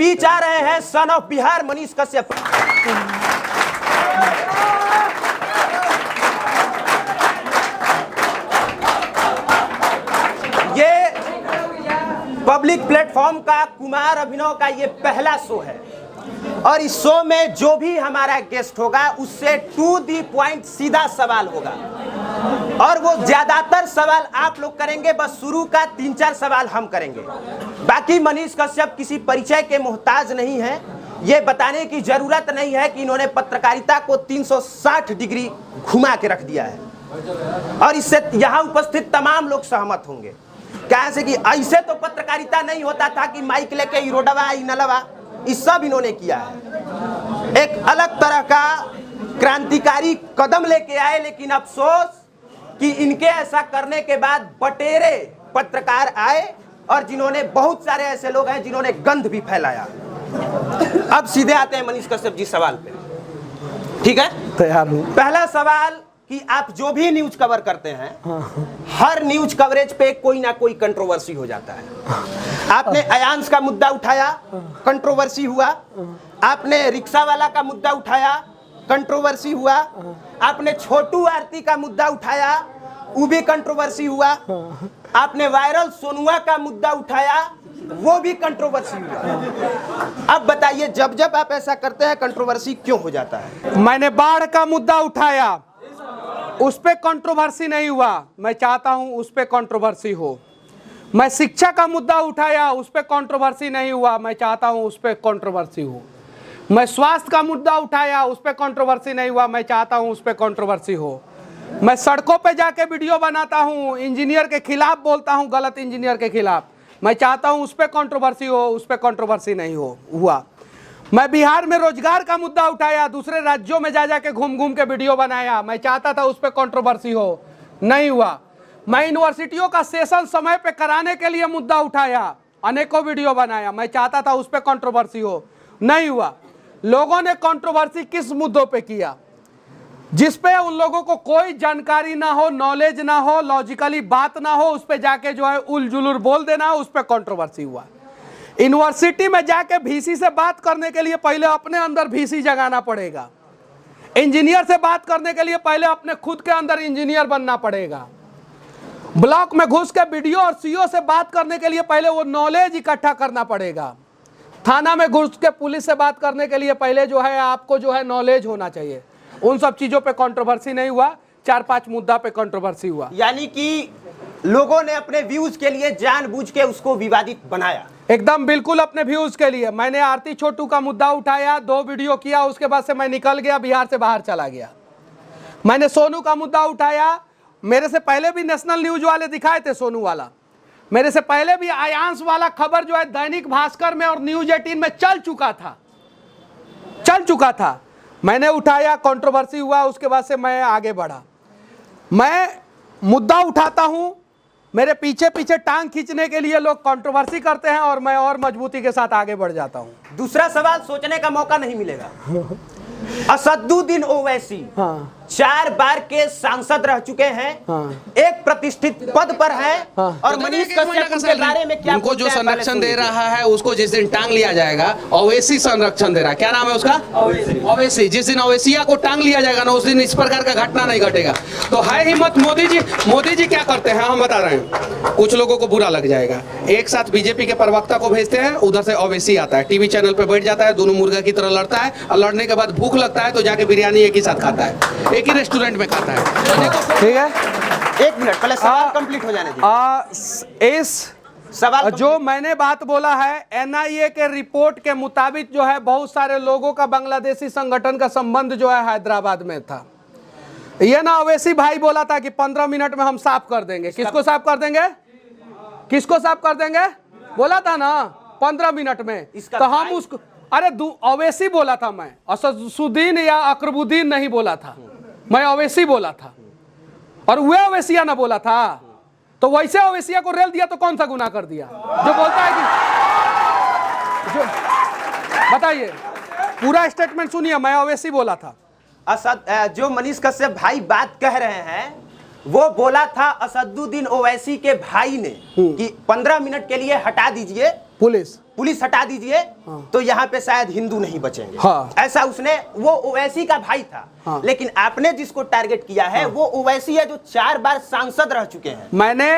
बीच आ रहे हैं son of Bihar Manish Kashyap. ये पब्लिक प्लेटफॉर्म का कुमार अभिनव का ये पहला शो है और इस शो में जो भी हमारा गेस्ट होगा उससे टू दी पॉइंट सीधा सवाल होगा और वो ज्यादातर सवाल आप लोग करेंगे, बस शुरू का 3-4 सवाल हम करेंगे। बाकी मनीष कश्यप किसी परिचय के मोहताज नहीं है। ये बताने की जरूरत नहीं है कि इन्होंने पत्रकारिता को 360 डिग्री घुमा के रख दिया है और इससे यहाँ उपस्थित तमाम लोग सहमत होंगे। कैसे कि ऐसे तो पत्रकारिता नहीं होता था कि माइक लेके इरोडवा इनलवा, इस सब इन्होंने किया है। एक अलग तरह का क्रांतिकारी कदम लेके आए, लेकिन अफसोस कि इनके ऐसा करने के बाद बटेरे पत्रकार आए और जिन्होंने बहुत सारे ऐसे लोग हैं जिन्होंने गंध भी फैलाया। अब सीधे आते हैं मनीष कश्यप जी सवाल पे, ठीक है? तैयार हूं। पहला सवाल कि आप जो भी न्यूज कवर करते हैं, हर न्यूज कवरेज पे कोई ना कोई कंट्रोवर्सी हो जाता है। आपने अयांश का मुद्दा उठाया, कंट्रोवर्सी हुआ। आपने रिक्शा वाला का मुद्दा उठाया, कंट्रोवर्सी हुआ। आपने छोटू आरती का मुद्दा उठाया, वो भी कंट्रोवर्सी हुआ। आपने वायरल सोनुआ का मुद्दा उठाया, वो भी कंट्रोवर्सी हुआ। अब बताइए, जब जब आप ऐसा करते हैं कंट्रोवर्सी क्यों हो जाता है? मैंने बाढ़ का मुद्दा उठाया, उस पे कंट्रोवर्सी नहीं हुआ, मैं चाहता हूं उस पे कंट्रोवर्सी हो। मैं शिक्षा का मुद्दा उठाया, उस पे कंट्रोवर्सी नहीं हुआ, मैं चाहता हूं उस पे कंट्रोवर्सी हो। मैं स्वास्थ्य का मुद्दा उठाया, उस पे कंट्रोवर्सी नहीं हुआ, मैं चाहता हूं उस पे कंट्रोवर्सी हो। मैं सड़कों पे जाके वीडियो बनाता हूं, इंजीनियर के खिलाफ बोलता हूं, गलत इंजीनियर के खिलाफ, मैं चाहता हूं उस पे कंट्रोवर्सी हो, उस पे कंट्रोवर्सी नहीं हुआ। मैं बिहार में रोजगार का मुद्दा उठाया, दूसरे राज्यों में जा जाके घूम घूम के वीडियो बनाया, मैं चाहता था उस पे कंट्रोवर्सी हो, नहीं हुआ। मैं यूनिवर्सिटियों का सेशन समय पे कराने के लिए मुद्दा उठाया, अनेकों वीडियो बनाया, मैं चाहता था उस पे कंट्रोवर्सी हो, नहीं हुआ। लोगों ने कंट्रोवर्सी किस मुद्दों पे किया? जिस पे उन लोगों को कोई जानकारी ना हो, नॉलेज ना हो, लॉजिकली बात ना हो, उस पे जाके जो है उलझुलुल बोल देना, उस पे कंट्रोवर्सी हुआ। यूनिवर्सिटी में जाके वीसी से बात करने के लिए पहले अपने अंदर वीसी जगाना पड़ेगा। इंजीनियर से बात करने के लिए पहले अपने खुद के अंदर इंजीनियर बनना पड़ेगा। ब्लॉक में घुस के बीडीओ और सीओ से बात करने के लिए पहले वो नॉलेज इकट्ठा करना पड़ेगा। थाना में घुस के पुलिस से बात करने के लिए पहले जो है आपको जो है नॉलेज होना चाहिए। उन सब चीजों पे कंट्रोवर्सी नहीं हुआ, 4-5 मुद्दा पे कंट्रोवर्सी हुआ। यानी कि लोगों ने अपने व्यूज के लिए जानबूझ के उसको विवादित बनाया। एकदम बिल्कुल अपने व्यूज के लिए। मैंने आरती छोटू का मुद्दा उठाया, 2 वीडियो किया, उसके बाद से मैं निकल गया, बिहार से बाहर चला गया। मैंने सोनू का मुद्दा उठाया, मेरे से पहले भी नेशनल न्यूज वाले दिखाए थे सोनू वाला, मेरे से पहले भी अयांश वाला खबर जो है दैनिक भास्कर में और न्यूज 18 में चल चुका था। मैंने उठाया, कंट्रोवर्सी हुआ, उसके बाद से मैं आगे बढ़ा। मैं मुद्दा उठाता हूं, मेरे पीछे पीछे टांग खींचने के लिए लोग कंट्रोवर्सी करते हैं और मैं और मजबूती के साथ आगे बढ़ जाता हूं। दूसरा सवाल सोचने का मौका नहीं मिलेगा। असदुद्दीन ओवैसी 4 बार के सांसद रह चुके हैं, एक प्रतिष्ठित पद पर हैं और मनीष कश्यप के बारे में क्या उनको जो संरक्षण दे रहा है उसको जिस दिन टांग लिया जाएगा, ओवैसी संरक्षण दे रहा है, क्या नाम है उसका? ओवैसी। जिस दिन ओवैसिया को टांग लिया जाएगा ना, उस दिन इस प्रकार का घटना नहीं घटेगा। तो है हिम्मत मोदी जी क्या करते हैं हम बता रहे हैं। कुछ लोगों को बुरा लग जाएगा, एक साथ बीजेपी के प्रवक्ता को भेजते हैं, उधर से ओवैसी आता है, टीवी चैनल पे बैठ जाता है, दोनों मुर्गा की तरह लड़ता है और लड़ने के बाद भूख लगता है तो जाके बिरयानी एक ही साथ खाता है, एक ही रेस्टोरेंट में खाता है। ठीक है, 1 मिनट पहले सवाल कंप्लीट हो जाने दीजिए। इस सवाल जो मैंने बात बोला है, एनआईए के रिपोर्ट के मुताबिक जो है बहुत सारे लोगों का बांग्लादेशी संगठन का संबंध जो है हैदराबाद में था। ये ना ओवैसी भाई बोला था कि 15 मिनट में हम साफ कर देंगे। किसको साफ कर देंगे? किसको साफ कर देंगे बोला था ना 15 मिनट में। तो हम उसको, अरे ओवैसी बोला था, मैं असदुद्दीन या अकरबुद्दीन नहीं बोला था, मैं ओवैसी बोला था और वे ओवैसिया ना बोला था। तो वैसे ओवैसिया को रेल दिया तो कौन सा गुनाह कर दिया जो बोलता है कि जो, बताइए पूरा स्टेटमेंट सुनिए, मैं ओवैसी बोला था। जो मनीष कश्यप भाई बात कह रहे हैं वो बोला था असदुद्दीन ओवैसी के भाई ने कि 15 मिनट के लिए हटा दीजिए पुलिस हटा दीजिए तो यहाँ पे शायद हिंदू नहीं बचेंगे। हाँ। ऐसा उसने, वो ओवैसी का भाई था। हाँ। लेकिन आपने जिसको टारगेट किया है वो ओवैसी है जो 4 बार सांसद रह चुके हैं। मैंने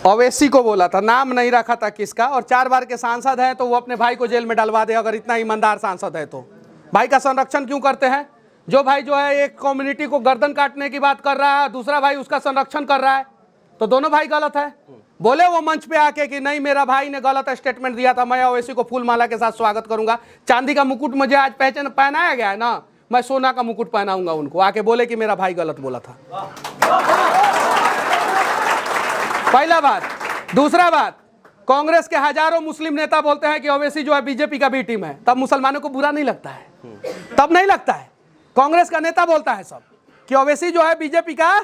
ओवैसी को बोला था, नाम नहीं रखा था किसका, और 4 बार के सांसद है तो वो अपने भाई को जेल में डलवा दे अगर इतना ईमानदार सांसद है तो। भाई का संरक्षण क्यों करते हैं? जो भाई जो है एक कम्युनिटी को गर्दन काटने की बात कर रहा है, दूसरा भाई उसका संरक्षण कर रहा है, तो दोनों भाई गलत है। बोले वो मंच पे आके कि नहीं मेरा भाई ने गलत स्टेटमेंट दिया था, मैं ओवैसी को फूल माला के साथ स्वागत करूंगा। चांदी का मुकुट मुझे आज पहनाया गया है ना, मैं सोना का मुकुट पहनाऊंगा उनको। आके बोले कि मेरा भाई गलत बोला था। पहला बात। दूसरा बात, कांग्रेस के हजारों मुस्लिम नेता बोलते हैं कि ओवैसी जो है बीजेपी का बी टीम है, तब मुसलमानों को बुरा नहीं लगता है? तब नहीं लगता है? कांग्रेस का नेता बोलता है सब कि ओवैसी जो है बीजेपी का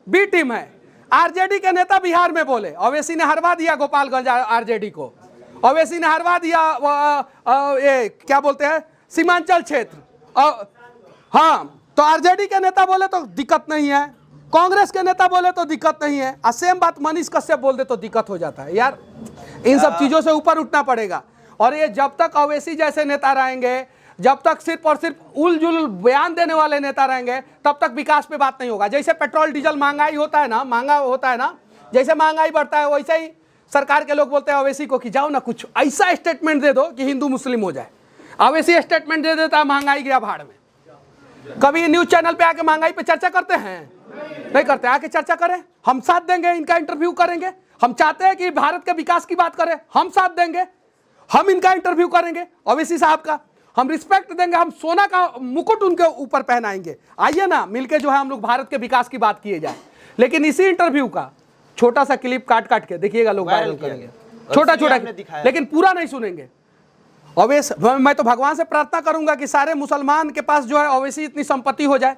बी टीम है। आरजेडी के नेता बिहार में बोले ओवैसी ने हरवा दिया गोपालगंज आरजेडी को, ओवैसी ने हरवा दिया ये क्या बोलते हैं सीमांचल क्षेत्र। हाँ, तो आरजेडी के नेता बोले तो दिक्कत नहीं है, कांग्रेस के नेता बोले तो दिक्कत नहीं है, और सेम बात मनीष कश्यप बोल दे तो दिक्कत हो जाता है। यार इन सब चीजों से ऊपर उठना पड़ेगा। और ये जब तक ओवैसी जैसे नेता रहेंगे, जब तक सिर्फ और सिर्फ उलझुल बयान देने वाले नेता रहेंगे, तब तक विकास पे बात नहीं होगा। जैसे पेट्रोल डीजल महंगा होता है ना, जैसे महंगाई बढ़ता है वैसे ही सरकार के लोग बोलते हैं ओवैसी को कि जाओ ना कुछ ऐसा स्टेटमेंट दे दो कि हिंदू मुस्लिम हो जाए। ओवैसी स्टेटमेंट दे देता है महंगाई गया भाड़ में। कभी न्यूज चैनल पे आके महंगाई पे चर्चा करते हैं? नहीं करते। आके चर्चा करें, हम साथ देंगे, इनका इंटरव्यू करेंगे। हम चाहते हैं कि भारत के विकास की बात करें, हम साथ देंगे, हम इनका इंटरव्यू करेंगे, ओवैसी साहब का हम रिस्पेक्ट देंगे, हम सोना का मुकुट उनके ऊपर पहनाएंगे। आइए ना मिलके जो है हम लोग भारत के विकास की बात किए जाए। लेकिन इसी इंटरव्यू का छोटा सा क्लिप काट के देखिएगा, लोग वायरल करेंगे, छोटा छोटा, लेकिन पूरा नहीं सुनेंगे। ओवैसी, मैं तो भगवान से प्रार्थना करूंगा कि सारे मुसलमान के पास जो है ओवैसी इतनी संपत्ति हो जाए।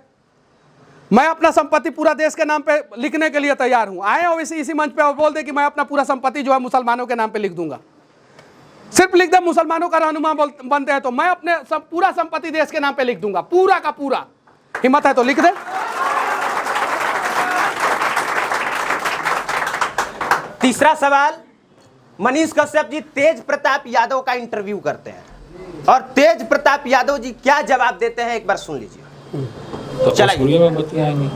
मैं अपना संपत्ति पूरा देश के नाम पे लिखने के लिए तैयार हूं। आए ओवैसी इसी मंच पे और बोल दे कि मैं अपना पूरा संपत्ति जो है मुसलमानों के नाम पे लिख दूंगा, सिर्फ लिख दे मुसलमानों का रहनुमा बनते हैं तो मैं अपने पूरा संपत्ति देश के नाम पे लिख दूंगा, पूरा का पूरा। हिम्मत है तो लिख दे। तीसरा सवाल, मनीष कश्यप जी तेज प्रताप यादव का इंटरव्यू करते हैं और तेज प्रताप यादव जी क्या जवाब देते हैं, एक बार सुन लीजिए। तो भोजपुरी में बतियाएंगे,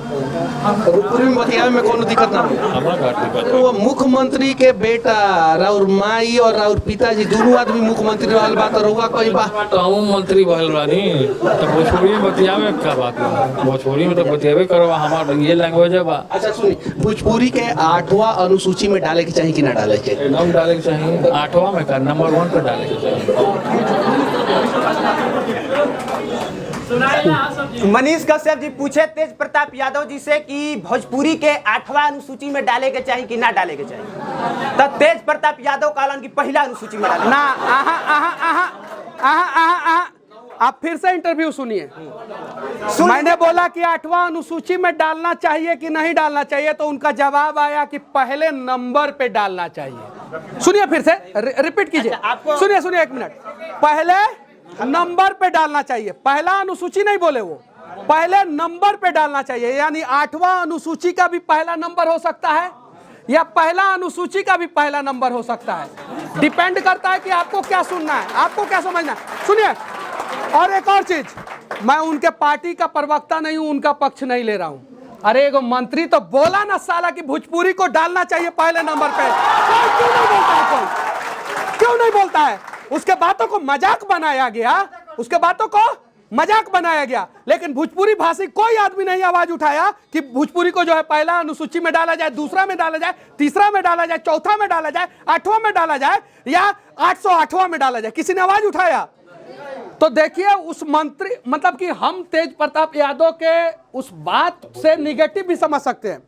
भोजपुरी में बतियावे में कोनो दिक्कत ना हो। हमारा घाट दिक्कत वो मुख्यमंत्री के बेटा राउर माई और राउर पिताजी दोनों आदमी मुख्यमंत्री रहल बात और हुआ कोई बात तो हम मंत्री भल रानी, तो भोजपुरी में बतियावे का बात है? भोजपुरी में तो बतियावे करो, हमारा ये लैंग्वेज है बा। अच्छा सुनिए, भोजपुरी के 8वां अनुसूची में डाले के चाहिए कि ना डाले के? एकदम डाले के चाहिए, 8वां में का नंबर 1 पे डाले के चाहिए। मनीष कश्यप जी पूछे तेज प्रताप यादव जी से कि भोजपुरी के 8वां अनुसूची में डाले के चाहिए कि ना डाले के चाहिए, तो तेज प्रताप यादव कहलन कि पहला अनुसूची में डाले ना। आप फिर से इंटरव्यू सुनिए। मैंने बोला कि 8वां अनुसूची में डालना चाहिए कि नहीं डालना चाहिए, तो उनका जवाब आया कि पहले नंबर पे डालना चाहिए। सुनिए फिर से, रिपीट कीजिए। सुनिए 1 मिनट। पहले नंबर पे डालना चाहिए, पहला अनुसूची नहीं बोले वो, पहले नंबर पे डालना चाहिए। यानी 8वां अनुसूची का भी पहला नंबर हो सकता है या पहला अनुसूची का भी पहला नंबर हो सकता है। डिपेंड करता है कि आपको क्या सुनना है, आपको क्या समझना है। सुनिए, और एक और चीज, मैं उनके पार्टी का प्रवक्ता नहीं हूं, उनका पक्ष नहीं ले रहा हूं। अरे एगो मंत्री तो बोला ना साला कि भोजपुरी को डालना चाहिए पहले नंबर पे, क्यों नहीं बोलता है? कोई क्यों नहीं बोलता है? उसके बातों को मजाक बनाया गया, उसके बातों को मजाक बनाया गया, लेकिन भोजपुरी भाषी कोई आदमी नहीं आवाज उठाया कि भोजपुरी को जो है पहला अनुसूची में डाला जाए, दूसरा में डाला जाए, तीसरा में डाला जाए, चौथा में डाला जाए, 8वां में डाला जाए या 808वां में डाला जाए। किसी ने आवाज उठाया? तो देखिए उस मंत्री, मतलब कि हम तेज प्रताप यादव के उस बात से निगेटिव भी समझ सकते हैं,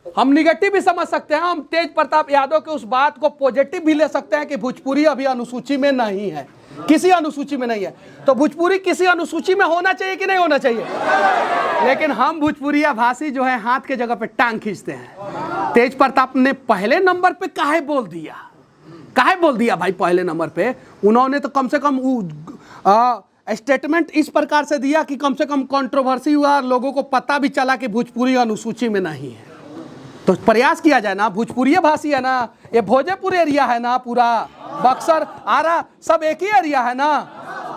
हम निगेटिव भी समझ सकते हैं, हम तेज प्रताप यादव के उस बात को पॉजिटिव भी ले सकते हैं कि भोजपुरी अभी अनुसूची में नहीं है, किसी अनुसूची में नहीं है। तो भोजपुरी किसी अनुसूची में होना चाहिए कि नहीं होना चाहिए? लेकिन हम भोजपुरिया भाषी जो है हाथ के जगह पे टांग खींचते हैं। तेज प्रताप ने पहले नंबर पे काहे बोल दिया, काहे बोल दिया भाई पहले नंबर पे? उन्होंने तो कम से कम स्टेटमेंट इस प्रकार से दिया कि कम से कम कंट्रोवर्सी हुआ, लोगों को पता भी चला कि भोजपुरी अनुसूची में नहीं है। तो प्रयास किया जाए ना, भोजपुरी भाषी है ना, ये भोजपुर एरिया है ना पूरा, बक्सर, आरा सब एक ही एरिया है ना,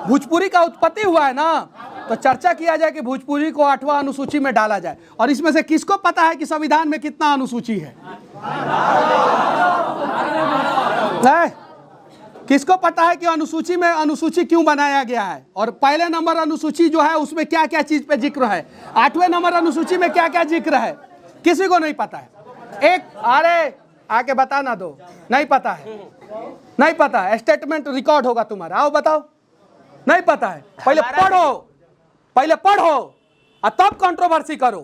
भोजपुरी का उत्पत्ति हुआ है ना, तो चर्चा किया जाए कि भोजपुरी को 8वां अनुसूची में डाला जाए। और इसमें से किसको पता है कि संविधान में कितना अनुसूची है? किसको पता है कि अनुसूची में अनुसूची क्यों बनाया गया है, और पहले नंबर अनुसूची जो है उसमें क्या क्या चीज पे जिक्र है, 8वें नंबर अनुसूची में क्या क्या जिक्र है? किसी को नहीं पता है। एक अरे आके बता ना दो, नहीं पता है, नहीं पता है, स्टेटमेंट रिकॉर्ड होगा तुम्हारा, आओ बताओ, नहीं पता है। पहले पढ़ो, पहले पढ़ो और तब कंट्रोवर्सी करो,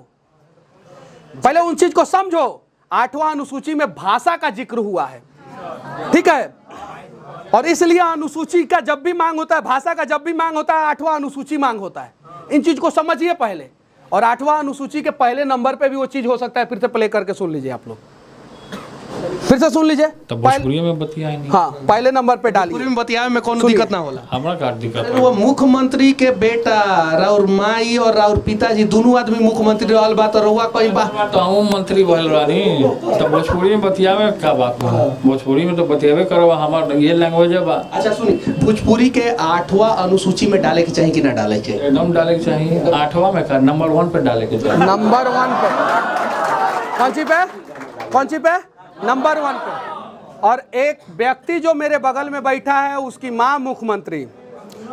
पहले उन चीज को समझो। 8वां अनुसूची में भाषा का जिक्र हुआ है, ठीक है, और इसलिए अनुसूची का जब भी मांग होता है, भाषा का जब भी मांग होता है, 8वां अनुसूची मांग होता है। इन चीज को समझिए पहले, और 8वां अनुसूची के पहले नंबर पे भी वो चीज हो सकता है। फिर से प्ले करके सुन लीजिए आप लोग, फिर से सुन लीजिए। तो भोजपुरी में बतियाए नहीं, हाँ पहले नंबर पे डालिए। पूरी में बतियावे में कोनो दिक्कत ना होला। हमरा का दिक्कत है। वो मुख्यमंत्री के बेटा राउर माई और राउर पिताजी दोनों आदमी मुख्यमंत्री रहल बा, तो रहुआ कहीं बा तो हम मंत्री भइल रानी, तो भोजपुरी में बतियावे का बात बा? भोजपुरी में तो बतियावे करो, हमार ये लैंग्वेज बा। अच्छा सुनी, भोजपुरी के 8वां अनुसूची में डाले के चाहिए कि ना डाले के? एकदम डाले के चाहिए। 8वां में का नंबर 1 पे डाले के चाहिए। नंबर 1 पे, कौन सी पे, कौन सी पे? नंबर 1 पे। और एक व्यक्ति जो मेरे बगल में बैठा है, उसकी माँ मुख्यमंत्री,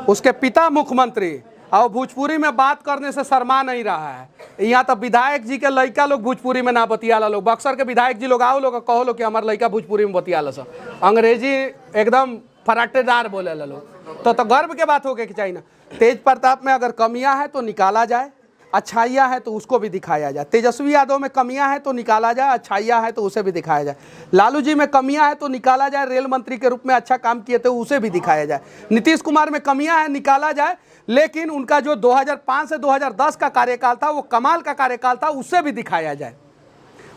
उसके पिता मुख्यमंत्री, और भोजपुरी में बात करने से शर्मा नहीं रहा है। यहाँ तो विधायक जी के लड़का लोग भोजपुरी में ना बतियाला लोग, बक्सर के विधायक जी लोग आओ लोग कहो लो कि हमारे लड़का भोजपुरी में बतियाला सब, अंग्रेजी एकदम फराटेदार बोले ला लोग, तो गर्व के बात होके कि चाहिए ना। तेज प्रताप में अगर कमियां है तो निकाला जाए, अच्छाइयाँ है तो उसको भी दिखाया जाए। तेजस्वी यादव में कमियां है तो निकाला जाए, अच्छाइयाँ है तो उसे भी दिखाया जाए। लालू जी में कमियां है तो निकाला जाए, रेल मंत्री के रूप में अच्छा काम किए थे उसे भी दिखाया जाए। नीतीश कुमार में कमियां है, निकाला जाए, लेकिन उनका जो 2005 से 2010 का कार्यकाल था वो कमाल का कार्यकाल था, उसे भी दिखाया जाए।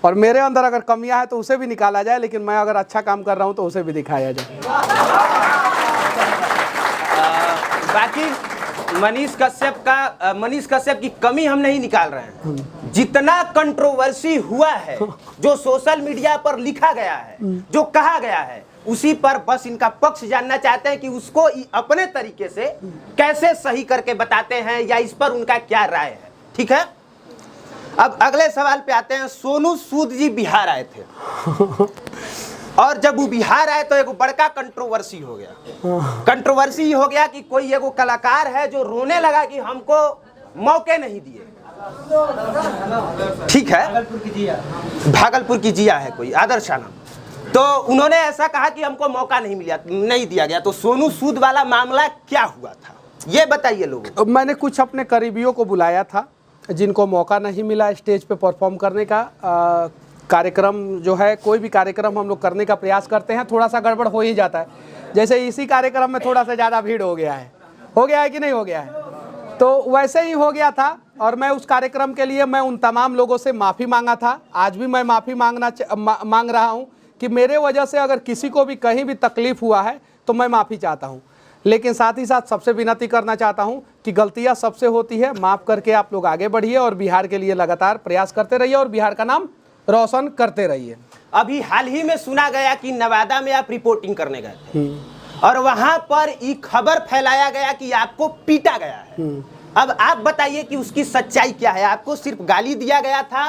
और मेरे अंदर अगर कमियां है तो उसे भी निकाला जाए, लेकिन मैं अगर अच्छा काम कर रहा हूं तो उसे भी दिखाया जाए। बाकी मनीष कश्यप की कमी हम नहीं निकाल रहे हैं। जितना कंट्रोवर्सी हुआ है, जो सोशल मीडिया पर लिखा गया है, जो कहा गया है, उसी पर बस इनका पक्ष जानना चाहते हैं कि उसको अपने तरीके से कैसे सही करके बताते हैं, या इस पर उनका क्या राय है। ठीक है, अब अगले सवाल पे आते हैं। सोनू सूद जी बिहार आए थे और जब वो बिहार आए तो एक बड़का कंट्रोवर्सी हो गया। कंट्रोवर्सी हो गया कि कोई एगो कलाकार है जो रोने लगा कि हमको मौके नहीं दिए। ठीक है, भागलपुर की जिया है कोई आदर्शा नाम, तो उन्होंने ऐसा कहा कि हमको मौका नहीं दिया गया। तो सोनू सूद वाला मामला क्या हुआ था, ये बताइए लोगों। मैंने कुछ अपने करीबियों को बुलाया था जिनको मौका नहीं मिला स्टेज पे परफॉर्म करने का। कार्यक्रम जो है, कोई भी कार्यक्रम हम लोग करने का प्रयास करते हैं, थोड़ा सा गड़बड़ हो ही जाता है। जैसे इसी कार्यक्रम में थोड़ा सा ज़्यादा भीड़ हो गया है कि नहीं हो गया है, तो वैसे ही हो गया था। और मैं उस कार्यक्रम के लिए मैं उन तमाम लोगों से माफ़ी मांगा था। आज भी मैं माफ़ी मांग रहा हूँ कि मेरे वजह से अगर किसी को भी कहीं भी तकलीफ़ हुआ है तो मैं माफ़ी चाहता हूँ। लेकिन साथ ही साथ सबसे विनती करना चाहता हूँ कि गलतियाँ सबसे होती है, माफ़ करके आप लोग आगे बढ़िए और बिहार के लिए लगातार प्रयास करते रहिए और बिहार का नाम रोशन करते रहिए। अभी हाल ही में सुना गया कि नवादा में आप रिपोर्टिंग करने गए थे और वहां पर ये खबर फैलाया गया कि आपको पीटा गया है। अब आप बताइए कि उसकी सच्चाई क्या है। आपको सिर्फ गाली दिया गया था,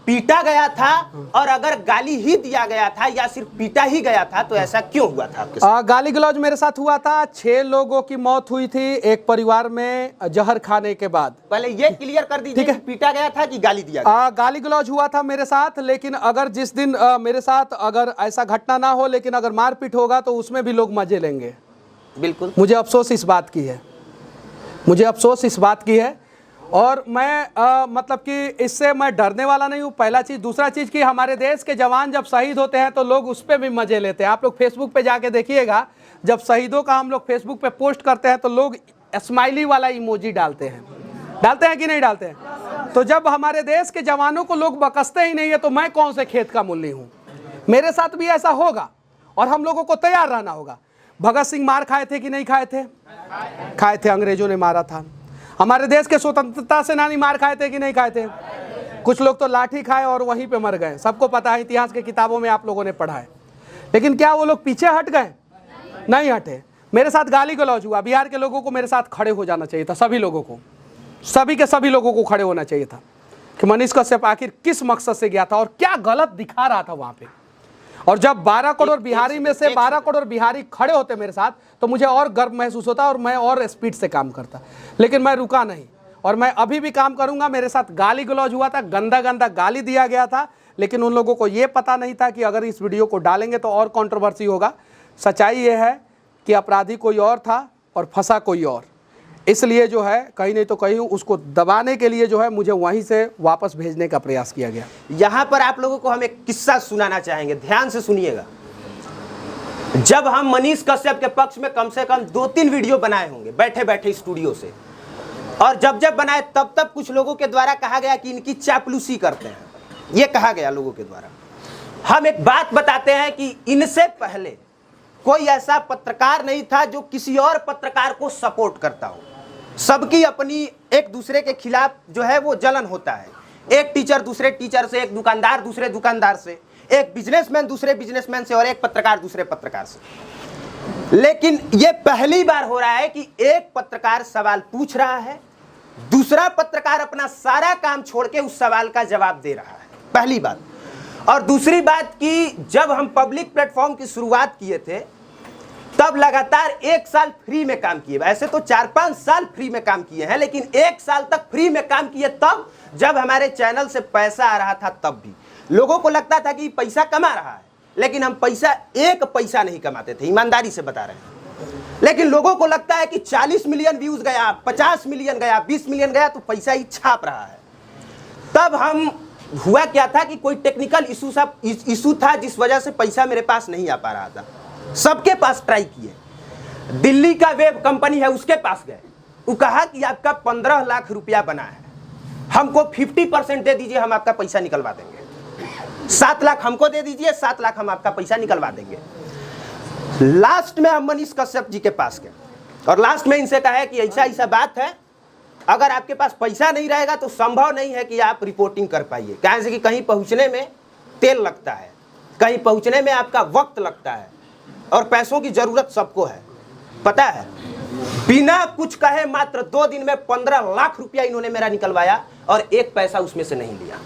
पीटा गया था, और अगर गाली ही दिया गया था या सिर्फ पीटा ही गया था तो ऐसा क्यों हुआ था आपके साथ? गाली गलौज मेरे साथ हुआ था। 6 लोगों की मौत हुई थी एक परिवार में जहर खाने के बाद। पहले ये क्लियर कर दीजिए कि पीटा गया था कि गाली दिया गया? गाली गलौज हुआ था मेरे साथ, लेकिन अगर जिस दिन मेरे साथ अगर ऐसा घटना ना हो, लेकिन अगर मारपीट होगा तो उसमें भी लोग मजे लेंगे। बिल्कुल, मुझे अफसोस इस बात की है, मुझे अफसोस इस बात की है। और मैं मतलब कि इससे मैं डरने वाला नहीं हूँ, पहला चीज़। दूसरा चीज़ कि हमारे देश के जवान जब शहीद होते हैं तो लोग उस पर भी मज़े लेते हैं। आप लोग फेसबुक पे जाके देखिएगा, जब शहीदों का हम लोग फेसबुक पे पोस्ट करते हैं तो लोग स्माइली वाला इमोजी डालते हैं कि नहीं डालते हैं? तो जब हमारे देश के जवानों को लोग बकसते ही नहीं है तो मैं कौन से खेत का मूल्य हूँ? मेरे साथ भी ऐसा होगा और हम लोगों को तैयार रहना होगा। भगत सिंह मार खाए थे कि नहीं खाए थे? खाए थे, अंग्रेजों ने मारा था। हमारे देश के स्वतंत्रता सेनानी मार खाए थे कि नहीं खाए थे? कुछ लोग तो लाठी खाए और वहीं पे मर गए, सबको पता है, इतिहास के किताबों में आप लोगों ने पढ़ा है। लेकिन क्या वो लोग पीछे हट गए? नहीं हटे। मेरे साथ गाली गलौज हुआ, बिहार के लोगों को मेरे साथ खड़े हो जाना चाहिए था, सभी लोगों को, सभी के सभी लोगों को खड़े होना चाहिए था कि मनीष कश्यप आखिर किस मकसद से गया था और क्या गलत दिखा रहा था वहां पे। और जब 12 करोड़ बिहारी में से 12 करोड़ बिहारी खड़े होते मेरे साथ तो मुझे और गर्व महसूस होता और मैं और स्पीड से काम करता, लेकिन मैं रुका नहीं और मैं अभी भी काम करूंगा। मेरे साथ गाली गलौज हुआ था, गंदा गंदा गाली दिया गया था, लेकिन उन लोगों को ये पता नहीं था कि अगर इस वीडियो को डालेंगे तो और कंट्रोवर्सी होगा। सच्चाई ये है कि अपराधी कोई और था और फंसा कोई और, इसलिए जो है कहीं नहीं तो कहीं उसको दबाने के लिए जो है मुझे वहीं से वापस भेजने का प्रयास किया गया। यहां पर आप लोगों को हम एक किस्सा सुनाना चाहेंगे, ध्यान से सुनिएगा। जब हम मनीष कश्यप के पक्ष में कम से कम 2-3 वीडियो बनाए होंगे बैठे बैठे स्टूडियो से, और जब जब बनाए तब तब कुछ लोगों के द्वारा कहा गया कि इनकी चापलूसी करते हैं, ये कहा गया लोगों के द्वारा। हम एक बात बताते हैं कि इनसे पहले कोई ऐसा पत्रकार नहीं था जो किसी और पत्रकार को सपोर्ट करता हो। सबकी अपनी एक दूसरे के खिलाफ जो है वो जलन होता है, एक टीचर दूसरे टीचर से, एक दुकानदार दूसरे दुकानदार से, एक बिजनेसमैन दूसरे बिजनेसमैन से और एक पत्रकार दूसरे पत्रकार से। लेकिन ये पहली बार हो रहा है कि एक पत्रकार सवाल पूछ रहा है, दूसरा पत्रकार अपना सारा काम छोड़ के उस सवाल का जवाब दे रहा है, पहली बात। और दूसरी बात कि जब हम पब्लिक प्लेटफॉर्म की शुरुआत किए थे तब लगातार 1 साल फ्री में काम किए। ऐसे तो 4-5 साल फ्री में काम किए हैं, लेकिन 1 साल तक फ्री में काम किए तब जब हमारे चैनल से पैसा आ रहा था। तब भी लोगों को लगता था कि पैसा कमा रहा है, लेकिन हम पैसा 1 पैसा नहीं कमाते थे, ईमानदारी से बता रहे हैं। लेकिन लोगों को लगता है कि 40 मिलियन व्यूज गया, 50 मिलियन गया, 20 मिलियन गया तो पैसा ही छाप रहा है। तब हम हुआ क्या था कि कोई टेक्निकल इशू था जिस वजह से पैसा मेरे पास नहीं आ पा रहा था। सबके पास ट्राई किए, दिल्ली का वेब कंपनी है उसके पास गए, वो कहा कि आपका 15 लाख रुपया बना है, हमको 50% दे दीजिए, हम आपका पैसा निकलवा देंगे। 7 लाख हमको दे दीजिए, 7 लाख हम आपका पैसा निकलवा देंगे। लास्ट में हम मनीष कश्यप जी के पास गए और लास्ट में इनसे कहा कि ऐसा ऐसा बात है, अगर आपके पास पैसा नहीं रहेगा तो संभव नहीं है कि आप रिपोर्टिंग कर पाइए, कहीं से कि कहीं पहुंचने में तेल लगता है, कहीं पहुंचने में आपका वक्त लगता है और पैसों की जरूरत सबको है, पता है। बिना कुछ कहे मात्र 2 दिन में 15 लाख रुपया इन्होंने मेरा निकलवाया और 1 पैसा उसमें से नहीं लिया।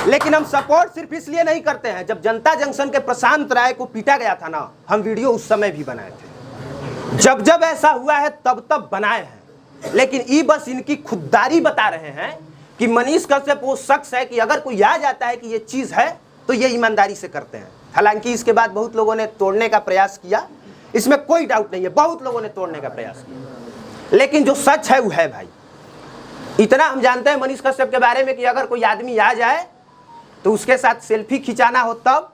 लेकिन हम सपोर्ट सिर्फ इसलिए नहीं करते हैं, जब जनता जंक्शन के प्रशांत राय को पीटा गया था ना, हम वीडियो उस समय भी बनाए थे। जब जब ऐसा हुआ है तब तब बनाए हैं, लेकिन ये बस इनकी खुददारी बता रहे हैं कि मनीष कश्यप वो शख्स है कि अगर कोई आ जाता है कि ये चीज़ है तो ये ईमानदारी से करते हैं। हालांकि इसके बाद बहुत लोगों ने तोड़ने का प्रयास किया, इसमें कोई डाउट नहीं है, बहुत लोगों ने तोड़ने का प्रयास किया, लेकिन जो सच है वो है भाई। इतना हम जानते हैं मनीष कश्यप के बारे में कि अगर कोई आदमी आ जाए तो उसके साथ सेल्फी खिंचाना हो तब,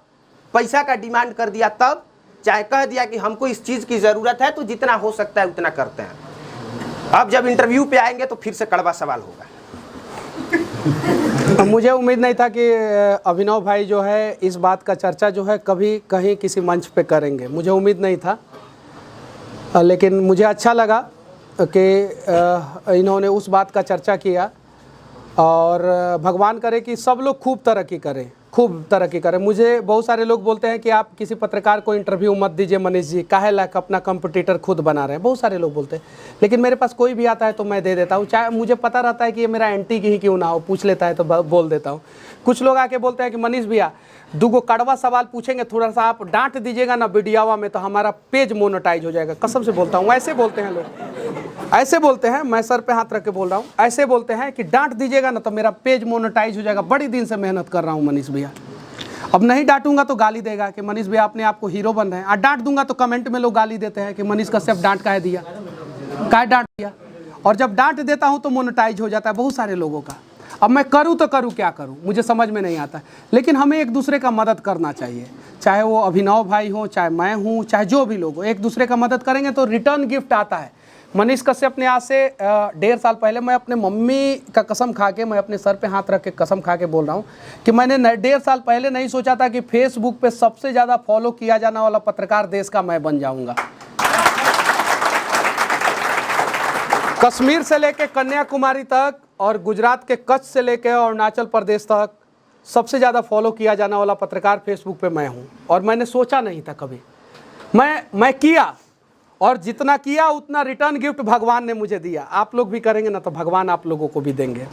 पैसा का डिमांड कर दिया तब, चाहे कह दिया कि हमको इस चीज़ की ज़रूरत है तो जितना हो सकता है उतना करते हैं। अब जब इंटरव्यू पे आएंगे तो फिर से कड़वा सवाल होगा। मुझे उम्मीद नहीं था कि अभिनव भाई जो है इस बात का चर्चा जो है कभी कहीं किसी मंच पे करेंगे, मुझे उम्मीद नहीं था, लेकिन मुझे अच्छा लगा कि इन्होंने उस बात का चर्चा किया। और भगवान करे कि सब लोग खूब तरक्की करें, खूब तरक्की करें। मुझे बहुत सारे लोग बोलते हैं कि आप किसी पत्रकार को इंटरव्यू मत दीजिए मनीष जी, काहे लायक अपना कंपटीटर खुद बना रहे हैं, बहुत सारे लोग बोलते हैं। लेकिन मेरे पास कोई भी आता है तो मैं दे देता हूँ, चाहे मुझे पता रहता है कि ये मेरा एंटी ही क्यों ना हो, पूछ लेता है तो बोल देता हूँ। कुछ लोग आके बोलते हैं कि मनीष भैया 2 कड़वा सवाल पूछेंगे, थोड़ा सा आप डांट दीजिएगा ना वीडियोवा में तो हमारा पेज मोनेटाइज हो जाएगा। कसम से बोलता हूँ, ऐसे बोलते हैं लोग, ऐसे बोलते हैं, मैं सर पे हाथ रख के बोल रहा हूँ, ऐसे बोलते हैं कि डांट दीजिएगा ना तो मेरा पेज मोनेटाइज हो जाएगा। बड़ी दिन से मेहनत कर रहा हूँ मनीष भैया, अब नहीं डांटूंगा तो गाली देगा कि मनीष भैया अपने आप को हीरो बन रहे हैं, और डांट दूंगा तो कमेंट में लोग गाली देते हैं कि मनीष कश्यप डांट काहे दिया, काहे डांट दिया। और जब डांट देता हूँ तो मोनेटाइज हो जाता है बहुत सारे लोगों का। अब मैं करूँ तो करूँ क्या करूँ, मुझे समझ में नहीं आता। लेकिन हमें एक दूसरे का मदद करना चाहिए, चाहे वो अभिनव भाई हो, चाहे मैं हूँ, चाहे जो भी लोग हो, एक दूसरे का मदद करेंगे तो रिटर्न गिफ्ट आता है। मनीष कश्यप ने आज से 1.5 साल पहले, मैं अपने मम्मी का कसम खा के, मैं अपने सर पे हाथ रख के कसम खा के बोल रहा हूँ कि मैंने 1.5 साल पहले नहीं सोचा था कि फेसबुक पे सबसे ज़्यादा फॉलो किया जाने वाला पत्रकार देश का मैं बन जाऊँगा। कश्मीर से लेके कन्याकुमारी तक और गुजरात के कच्छ से लेकर अरुणाचल प्रदेश तक सबसे ज़्यादा फॉलो किया जाने वाला पत्रकार फेसबुक पे मैं हूँ। और मैंने सोचा नहीं था कभी, मैं किया, और जितना किया उतना रिटर्न गिफ्ट भगवान ने मुझे दिया। आप लोग भी करेंगे ना तो भगवान आप लोगों को भी देंगे।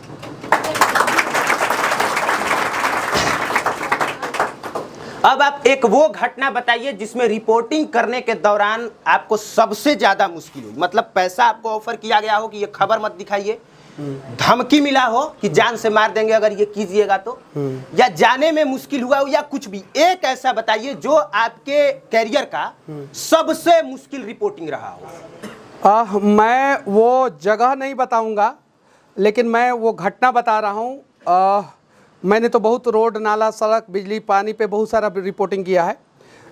अब आप एक वो घटना बताइए जिसमें रिपोर्टिंग करने के दौरान आपको सबसे ज्यादा मुश्किल हुई, मतलब पैसा आपको ऑफर किया गया हो कि ये खबर मत दिखाइए, धमकी मिला हो कि जान से मार देंगे अगर ये कीजिएगा तो, या जाने में मुश्किल हुआ हो, या कुछ भी एक ऐसा बताइए जो आपके कैरियर का सबसे मुश्किल रिपोर्टिंग रहा हो। मैं वो जगह नहीं बताऊंगा, लेकिन मैं वो घटना बता रहा हूँ। मैंने तो बहुत रोड, नाला, सड़क, बिजली, पानी पे बहुत सारा रिपोर्टिंग किया है।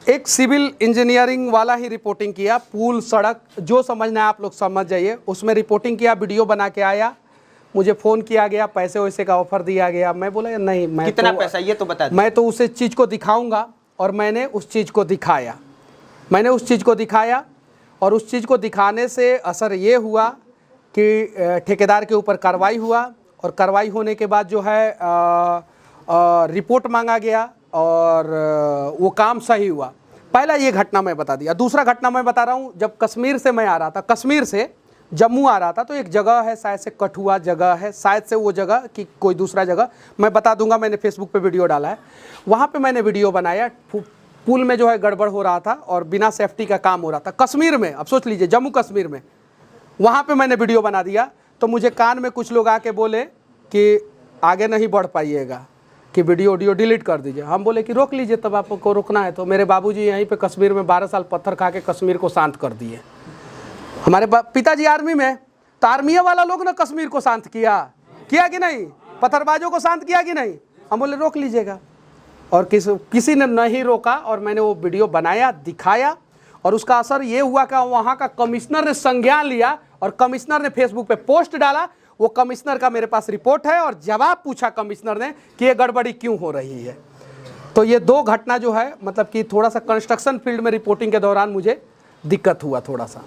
एक सिविल इंजीनियरिंग वाला ही रिपोर्टिंग किया, पुल, सड़क, जो समझना है आप लोग समझ जाइए, उसमें रिपोर्टिंग किया, वीडियो बना के आया, मुझे फ़ोन किया गया, पैसे वैसे का ऑफ़र दिया गया। मैं बोला नहीं, मैं कितना पैसा ये तो बता दीजिए। मैं तो उस चीज़ को दिखाऊंगा, और मैंने उस चीज़ को दिखाया। मैंने उस चीज़ को दिखाया, और उस चीज़ को दिखाने से असर ये हुआ कि ठेकेदार के ऊपर कार्रवाई हुआ, और कार्रवाई होने के बाद जो है रिपोर्ट मांगा गया, और वो काम सही हुआ। पहला ये घटना मैं बता दिया। दूसरा घटना मैं बता रहा हूँ, जब कश्मीर से मैं आ रहा था, कश्मीर से जम्मू आ रहा था, तो एक जगह है शायद से कठुआ जगह है, शायद से वो जगह कि कोई दूसरा जगह, मैं बता दूंगा, मैंने फेसबुक पे वीडियो डाला है। वहाँ पे मैंने वीडियो बनाया, पुल में जो है गड़बड़ हो रहा था और बिना सेफ्टी का काम हो रहा था कश्मीर में। अब सोच लीजिए, जम्मू कश्मीर में, वहाँ पे मैंने वीडियो बना दिया। तो मुझे कान में कुछ लोग आके बोले कि आगे नहीं बढ़ पाइएगा, कि वीडियो डिलीट कर दीजिए। हम बोले कि रोक लीजिए, तब आपको रोकना है तो। मेरे बाबूजी यहीं पे कश्मीर में 12 साल पत्थर खा के कश्मीर को शांत कर दिए। हमारे पिताजी आर्मी में, तो आर्मी वाला लोग ना कश्मीर को शांत किया कि नहीं, पत्थरबाजों को शांत किया कि नहीं। हम बोले रोक लीजिएगा, और किसी ने नहीं रोका, और मैंने वो वीडियो बनाया, दिखाया, और उसका असर ये हुआ कि वहाँ का कमिश्नर ने संज्ञान लिया, और कमिश्नर ने फेसबुक पे पोस्ट डाला। वो कमिश्नर का मेरे पास रिपोर्ट है, और जवाब पूछा कमिश्नर ने कि ये गड़बड़ी क्यों हो रही है। तो ये दो घटना जो है, मतलब कि थोड़ा सा कंस्ट्रक्शन फील्ड में रिपोर्टिंग के दौरान मुझे दिक्कत हुआ थोड़ा सा।